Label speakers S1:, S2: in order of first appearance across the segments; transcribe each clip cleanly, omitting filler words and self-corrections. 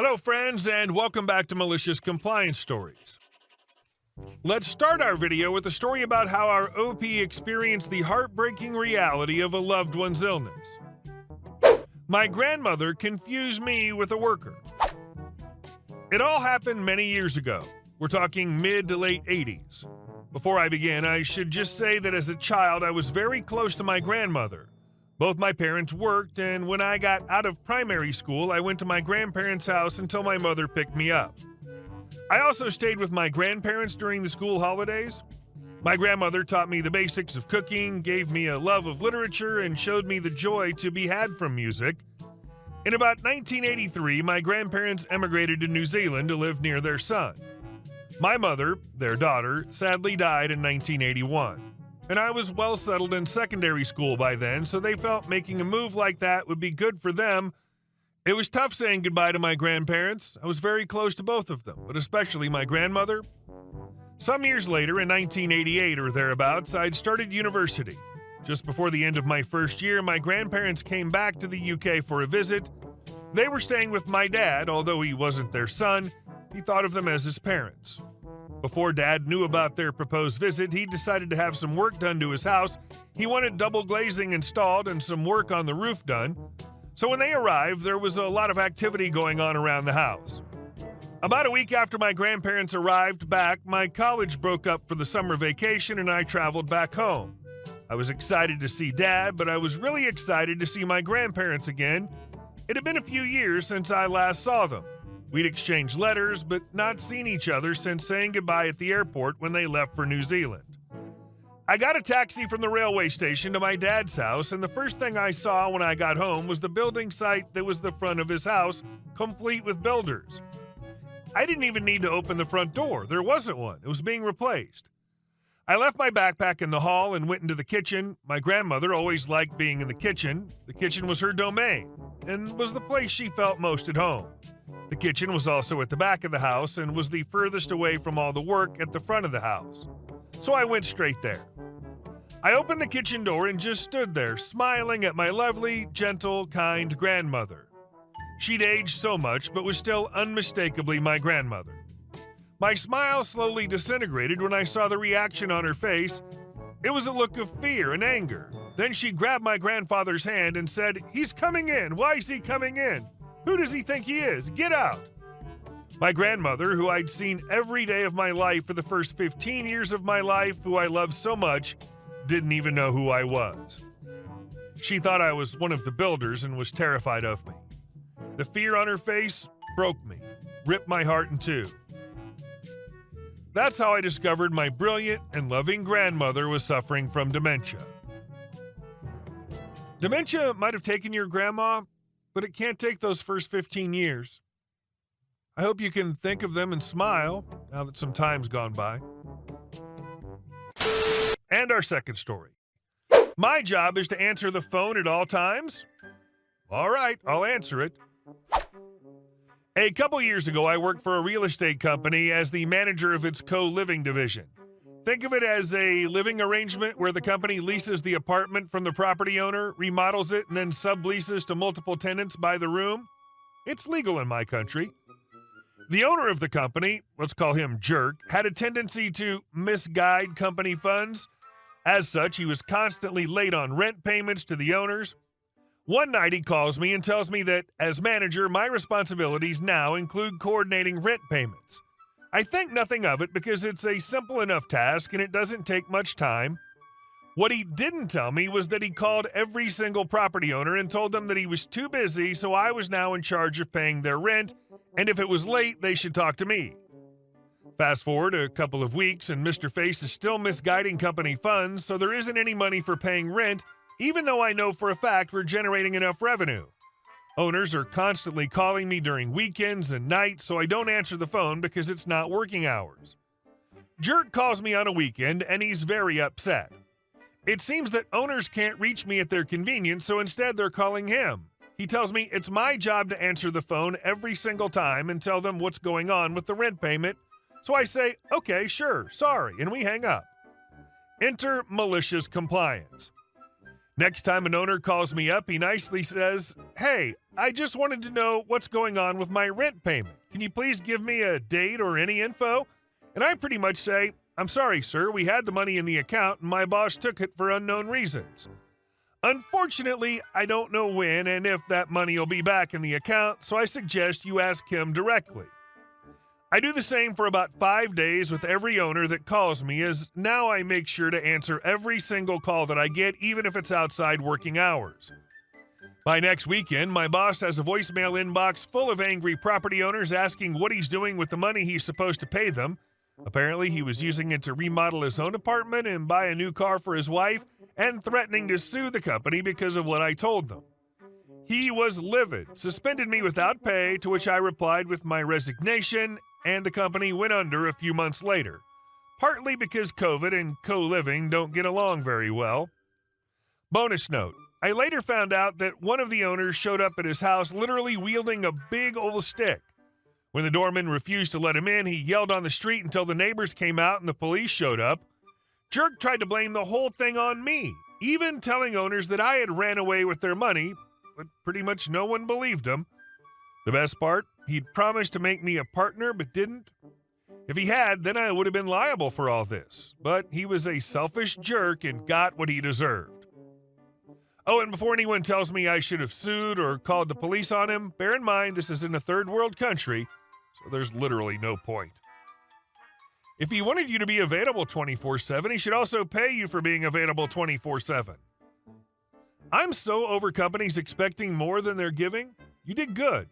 S1: Hello, friends, and welcome back to Malicious Compliance Stories. Let's start our video with a story about how our OP experienced the heartbreaking reality of a loved one's illness. My grandmother confused me with a worker. It all happened many years ago. We're talking mid to late 80s. Before I begin, I should just say that as a child, I was very close to my grandmother. Both my parents worked, and when I got out of primary school, I went to my grandparents' house until my mother picked me up. I also stayed with my grandparents during the school holidays. My grandmother taught me the basics of cooking, gave me a love of literature, and showed me the joy to be had from music. In about 1983, my grandparents emigrated to New Zealand to live near their son. My mother, their daughter, sadly died in 1981. And I was well settled in secondary school by then, so they felt making a move like that would be good for them. It was tough saying goodbye to my grandparents. I was very close to both of them, but especially my grandmother. Some years later, in 1988 or thereabouts, I'd started university. Just before the end of my first year, my grandparents came back to the UK for a visit. They were staying with my dad, although he wasn't their son. He thought of them as his parents. Before Dad knew about their proposed visit, he decided to have some work done to his house. He wanted double glazing installed and some work on the roof done. So when they arrived, there was a lot of activity going on around the house. About a week after my grandparents arrived back, my college broke up for the summer vacation and I traveled back home. I was excited to see Dad, but I was really excited to see my grandparents again. It had been a few years since I last saw them. We'd exchanged letters, but not seen each other since saying goodbye at the airport when they left for New Zealand. I got a taxi from the railway station to my dad's house, and the first thing I saw when I got home was the building site that was the front of his house, complete with builders. I didn't even need to open the front door. There wasn't one. It was being replaced. I left my backpack in the hall and went into the kitchen. My grandmother always liked being in the kitchen. The kitchen was her domain and was the place she felt most at home. The kitchen was also at the back of the house and was the furthest away from all the work at the front of the house. So I went straight there. I opened the kitchen door and just stood there, smiling at my lovely, gentle, kind grandmother. She'd aged so much, but was still unmistakably my grandmother. My smile slowly disintegrated when I saw the reaction on her face. It was a look of fear and anger. Then she grabbed my grandfather's hand and said, "He's coming in. Why is he coming in? Who does he think he is? Get out!" My grandmother, who I'd seen every day of my life for the first 15 years of my life, who I loved so much, didn't even know who I was. She thought I was one of the builders and was terrified of me. The fear on her face broke me, ripped my heart in two. That's how I discovered my brilliant and loving grandmother was suffering from dementia. Dementia might have taken your grandma, but it can't take those first 15 years. I hope you can think of them and smile now that some time's gone by. And our second story. My job is to answer the phone at all times? All right, I'll answer it. A couple years ago, I worked for a real estate company as the manager of its co-living division. Think of it as a living arrangement where the company leases the apartment from the property owner, remodels it, and then subleases to multiple tenants by the room. It's legal in my country. The owner of the company, let's call him Jerk, had a tendency to misguide company funds. As such, he was constantly late on rent payments to the owners. One night he calls me and tells me that, as manager, my responsibilities now include coordinating rent payments. I think nothing of it because it's a simple enough task and it doesn't take much time. What he didn't tell me was that he called every single property owner and told them that he was too busy, so I was now in charge of paying their rent, and if it was late, they should talk to me. Fast forward a couple of weeks, and Mr. Face is still misguiding company funds, so there isn't any money for paying rent, even though I know for a fact we're generating enough revenue. Owners are constantly calling me during weekends and nights, so I don't answer the phone because it's not working hours. Jerk calls me on a weekend, and he's very upset. It seems that owners can't reach me at their convenience, so instead they're calling him. He tells me it's my job to answer the phone every single time and tell them what's going on with the rent payment, so I say, "Okay, sure, sorry," and we hang up. Enter malicious compliance. Next time an owner calls me up, he nicely says, "Hey, I just wanted to know what's going on with my rent payment. Can you please give me a date or any info?" And I pretty much say, "I'm sorry, sir, we had the money in the account and my boss took it for unknown reasons. Unfortunately, I don't know when and if that money will be back in the account, so I suggest you ask him directly." I do the same for about 5 days with every owner that calls me, as now I make sure to answer every single call that I get, even if it's outside working hours. By next weekend, my boss has a voicemail inbox full of angry property owners asking what he's doing with the money he's supposed to pay them. Apparently, he was using it to remodel his own apartment and buy a new car for his wife, and threatening to sue the company because of what I told them. He was livid, suspended me without pay, to which I replied with my resignation, and the company went under a few months later, partly because COVID and co-living don't get along very well. Bonus note, I later found out that one of the owners showed up at his house literally wielding a big old stick. When the doorman refused to let him in, he yelled on the street until the neighbors came out and the police showed up. Jerk tried to blame the whole thing on me, even telling owners that I had ran away with their money, but pretty much no one believed him. The best part, he'd promised to make me a partner but didn't. If he had, then I would have been liable for all this, but he was a selfish jerk and got what he deserved. Oh, and before anyone tells me I should have sued or called the police on him, bear in mind this is in a third world country, so there's literally no point. If he wanted you to be available 24/7, he should also pay you for being available 24/7. I'm so over companies expecting more than they're giving. You did good,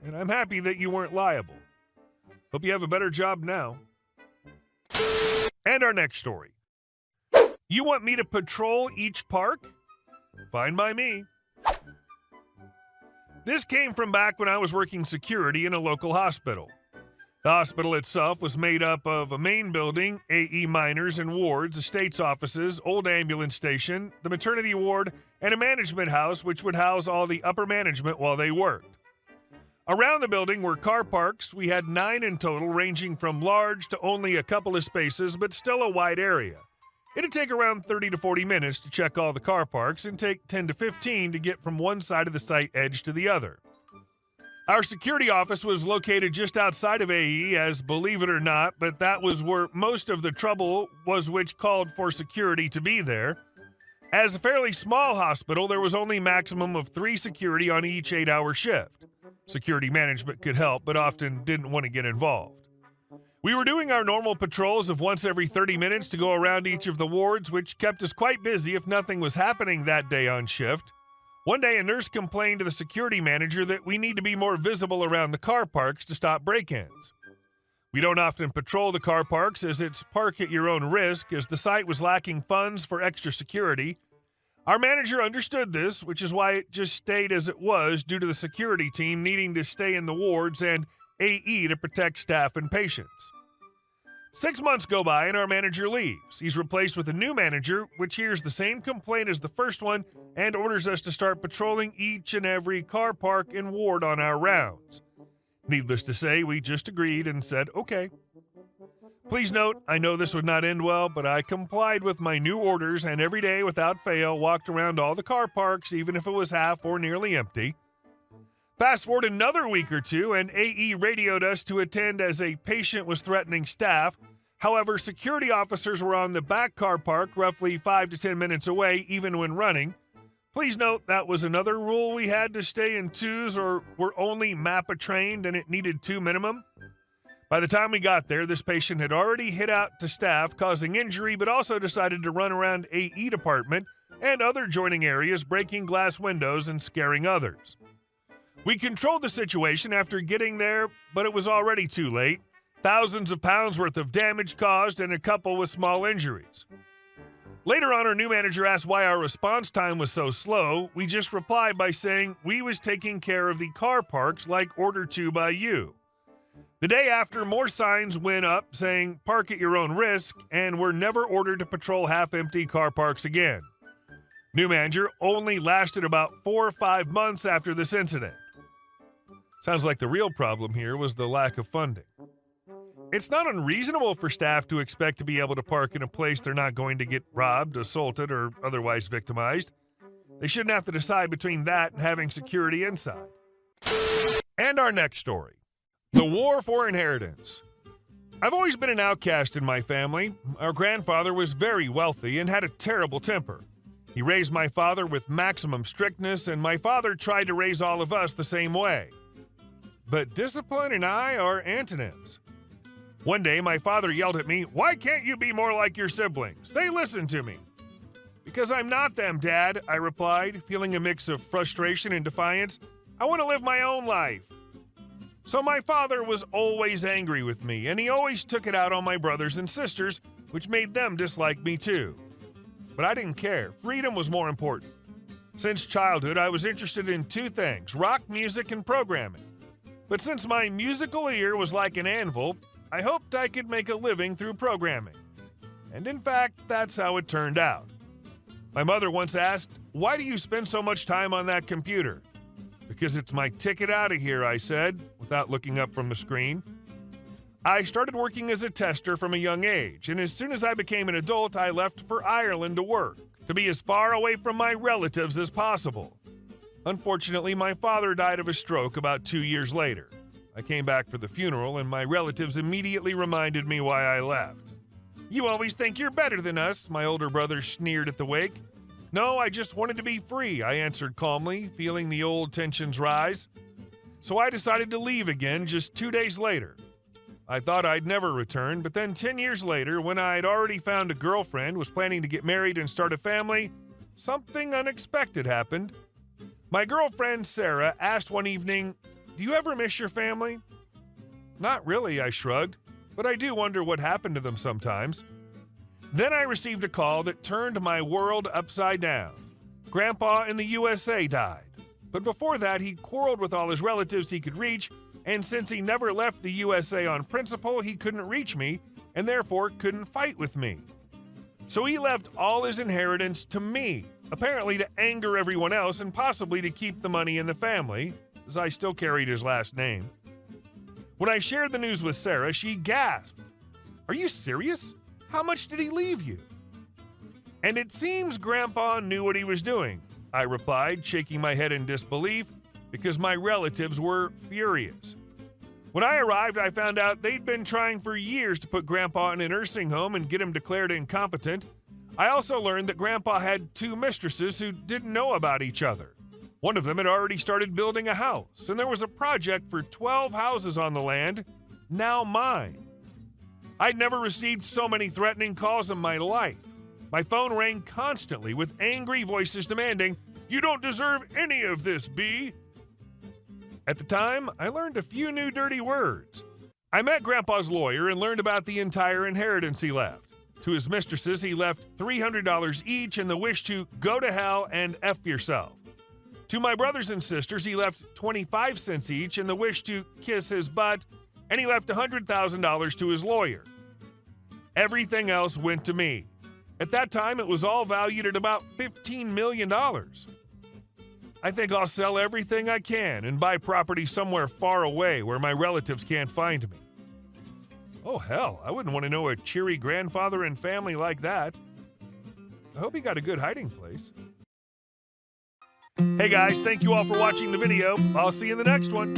S1: and I'm happy that you weren't liable. Hope you have a better job now. And our next story. You want me to patrol each park? Fine by me. This came from back when I was working security in a local hospital. The hospital itself was made up of a main building, AE minors and wards, estates offices, old ambulance station, the maternity ward, and a management house which would house all the upper management while they worked. Around the building were car parks. We had 9 in total, ranging from large to only a couple of spaces, but still a wide area. It'd take around 30 to 40 minutes to check all the car parks and take 10 to 15 to get from one side of the site edge to the other. Our security office was located just outside of AE, as believe it or not, but that was where most of the trouble was, which called for security to be there. As a fairly small hospital, there was only maximum of 3 security on each 8-hour shift. Security management could help, but often didn't want to get involved. We were doing our normal patrols of once every 30 minutes to go around each of the wards, which kept us quite busy if nothing was happening that day on shift. One day, a nurse complained to the security manager that we need to be more visible around the car parks to stop break-ins. We don't often patrol the car parks, as it's park at your own risk, as the site was lacking funds for extra security. Our manager understood this, which is why it just stayed as it was due to the security team needing to stay in the wards and AE to protect staff and patients. 6 months go by and our manager leaves. He's replaced with a new manager, which hears the same complaint as the first one and orders us to start patrolling each and every car park and ward on our rounds. Needless to say, we just agreed and said, okay. Please note, I know this would not end well, but I complied with my new orders and every day without fail walked around all the car parks, even if it was half or nearly empty. Fast forward another week or two, and AE radioed us to attend as a patient was threatening staff. However, security officers were on the back car park, roughly 5 to 10 minutes away, even when running. Please note that was another rule: we had to stay in 2s or were only MAPA trained, and it needed 2 minimum. By the time we got there, this patient had already hit out to staff, causing injury, but also decided to run around AE department and other joining areas, breaking glass windows and scaring others. We controlled the situation after getting there, but it was already too late. Thousands of pounds worth of damage caused and a couple with small injuries. Later on, our new manager asked why our response time was so slow. We just replied by saying we was taking care of the car parks like ordered to by you. The day after, more signs went up saying park at your own risk, and we're never ordered to patrol half-empty car parks again. New manager only lasted about 4 or 5 months after this incident. Sounds like the real problem here was the lack of funding. It's not unreasonable for staff to expect to be able to park in a place they're not going to get robbed, assaulted, or otherwise victimized. They shouldn't have to decide between that and having security inside. And our next story, the war for inheritance. I've always been an outcast in my family. Our grandfather was very wealthy and had a terrible temper. He raised my father with maximum strictness, and my father tried to raise all of us the same way. But discipline and I are antonyms. One day, my father yelled at me, "Why can't you be more like your siblings? They listen to me." "Because I'm not them, Dad," I replied, feeling a mix of frustration and defiance. "I want to live my own life." So my father was always angry with me, and he always took it out on my brothers and sisters, which made them dislike me too. But I didn't care. Freedom was more important. Since childhood, I was interested in two things: rock music and programming. But since my musical ear was like an anvil, I hoped I could make a living through programming. And in fact, that's how it turned out. My mother once asked, "Why do you spend so much time on that computer?" "Because it's my ticket out of here," I said, without looking up from the screen. I started working as a tester from a young age, and as soon as I became an adult, I left for Ireland to work, to be as far away from my relatives as possible. Unfortunately, my father died of a stroke about 2 years later. I came back for the funeral, and my relatives immediately reminded me why I left. "You always think you're better than us," my older brother sneered at the wake. "No, I just wanted to be free," I answered calmly, feeling the old tensions rise. So I decided to leave again just 2 days later. I thought I'd never return, but then 10 years later, when I'd already found a girlfriend, was planning to get married and start a family, something unexpected happened. My girlfriend, Sarah, asked one evening, "Do you ever miss your family?" "Not really," I shrugged, "but I do wonder what happened to them sometimes." Then I received a call that turned my world upside down. Grandpa in the USA died. But before that, he quarreled with all his relatives he could reach, and since he never left the USA on principle, he couldn't reach me, and therefore couldn't fight with me. So he left all his inheritance to me, apparently to anger everyone else and possibly to keep the money in the family, as I still carried his last name. When I shared the news with Sarah, she gasped. "Are you serious? How much did he leave you?" "And it seems Grandpa knew what he was doing," I replied, shaking my head in disbelief, because my relatives were furious. When I arrived, I found out they'd been trying for years to put Grandpa in a nursing home and get him declared incompetent. I also learned that Grandpa had 2 mistresses who didn't know about each other. One of them had already started building a house, and there was a project for 12 houses on the land, now mine. I'd never received so many threatening calls in my life. My phone rang constantly with angry voices demanding, "You don't deserve any of this, B." At the time, I learned a few new dirty words. I met Grandpa's lawyer and learned about the entire inheritance he left. To his mistresses, he left $300 each and the wish to go to hell and F yourself. To my brothers and sisters, he left 25 cents each and the wish to kiss his butt, and he left $100,000 to his lawyer. Everything else went to me. At that time, it was all valued at about $15 million. I think I'll sell everything I can and buy property somewhere far away where my relatives can't find me. Oh, hell, I wouldn't want to know a cheery grandfather and family like that. I hope he got a good hiding place. Hey guys, thank you all for watching the video. I'll see you in the next one.